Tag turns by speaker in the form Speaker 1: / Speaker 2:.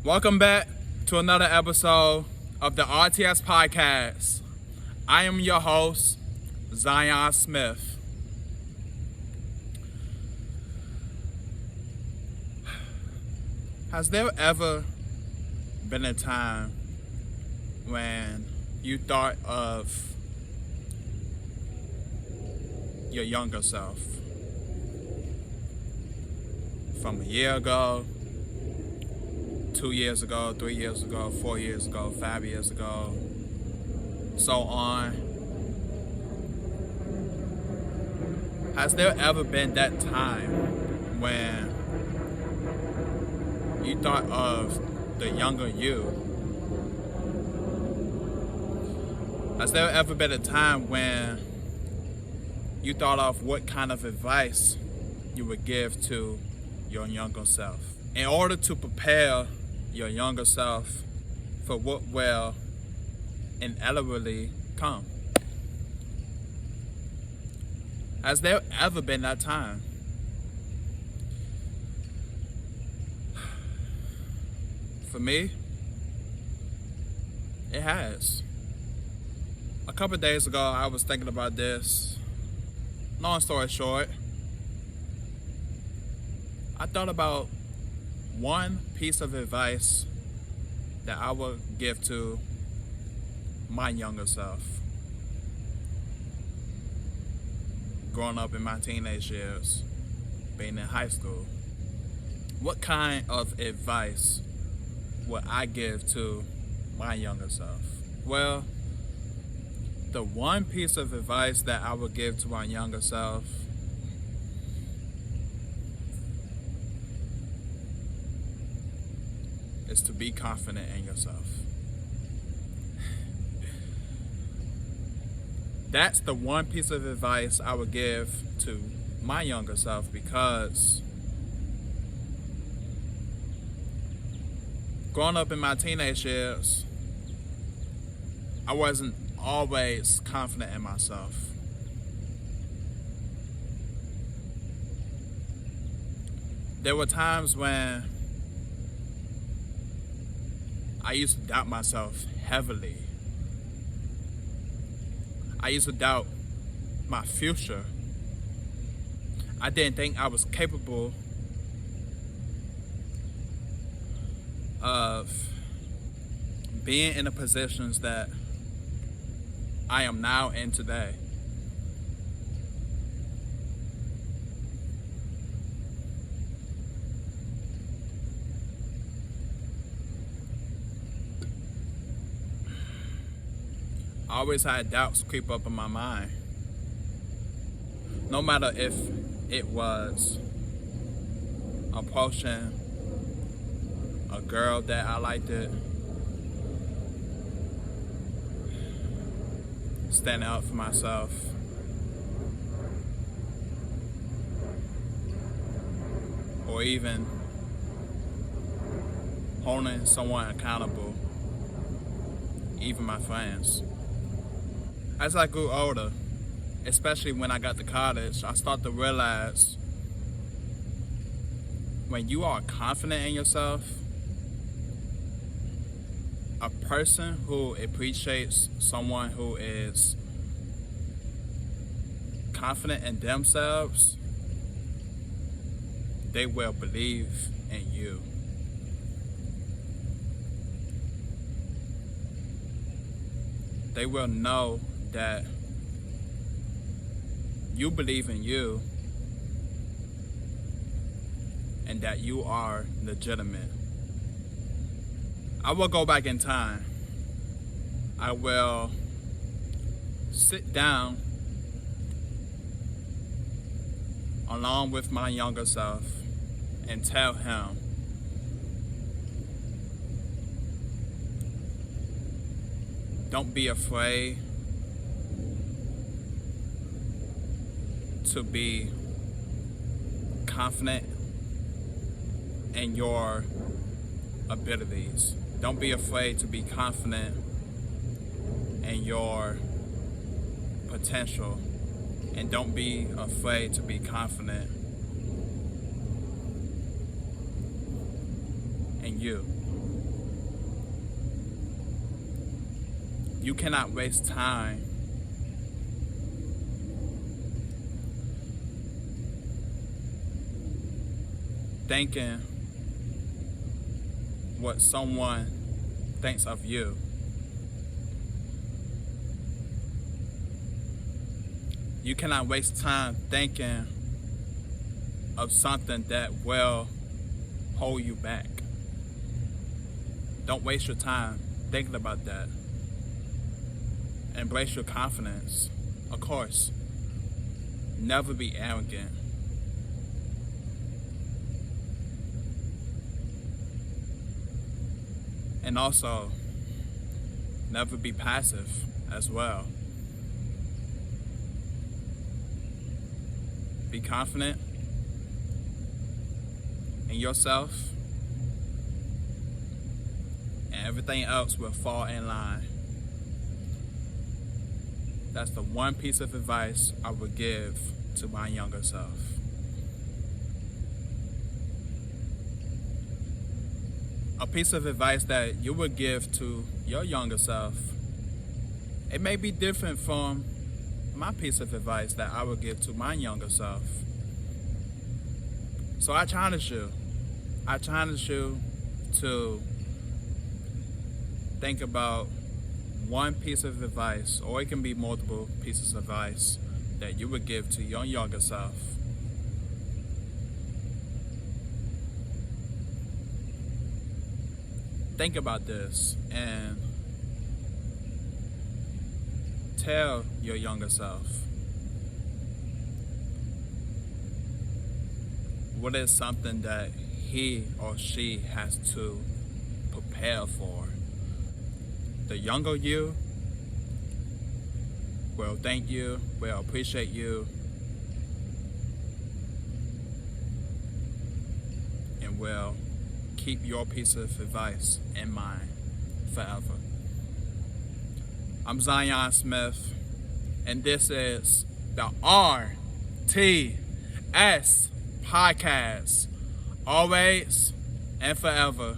Speaker 1: Welcome back to another episode of the RTS Podcast. I am your host, Zion Smith. Has there ever been a time when you thought of your younger self? From a year ago, 2 years ago, 3 years ago, 4 years ago, 5 years ago, so on. Has there ever been that time when you thought of the younger you? Has there ever been a time when you thought of what kind of advice you would give to your younger self in order to prepare your younger self for what will inevitably come? Has there ever been that time? For me, it has. A couple days ago, I was thinking about this. Long story short, I thought about one piece of advice that I would give to my younger self growing up in my teenage years, being in high school. What kind of advice would I give to my younger self? Well, the one piece of advice that I would give to my younger self is to be confident in yourself. That's the one piece of advice I would give to my younger self, because growing up in my teenage years, I wasn't always confident in myself. There were times when I used to doubt myself heavily. I used to doubt my future. I didn't think I was capable of being in the positions that I am now in today. I always had doubts creep up in my mind. No matter if it was approaching a girl that I liked, standing up for myself, or even holding someone accountable, even my friends. As I grew older, especially when I got to college, I started to realize when you are confident in yourself, a person who appreciates someone who is confident in themselves, they will believe in you. They will know that you believe in you and that you are legitimate. I will go back in time. I will sit down along with my younger self and tell him, don't be afraid to be confident in your abilities. Don't be afraid to be confident in your potential. And don't be afraid to be confident in you. You cannot waste time thinking what someone thinks of you. You cannot waste time thinking of something that will hold you back. Don't waste your time thinking about that. Embrace your confidence. Of course, never be arrogant. And also, never be passive as well. Be confident in yourself, and everything else will fall in line. That's the one piece of advice I would give to my younger self. A piece of advice that you would give to your younger self, it may be different from my piece of advice that I would give to my younger self. So I challenge you to think about one piece of advice, or it can be multiple pieces of advice that you would give to your younger self. Think about this and tell your younger self what is something that he or she has to prepare for. The younger you will thank you, will appreciate you, and will keep your piece of advice in mind forever. I'm Zion Smith, and this is the RTS Podcast. Always and forever.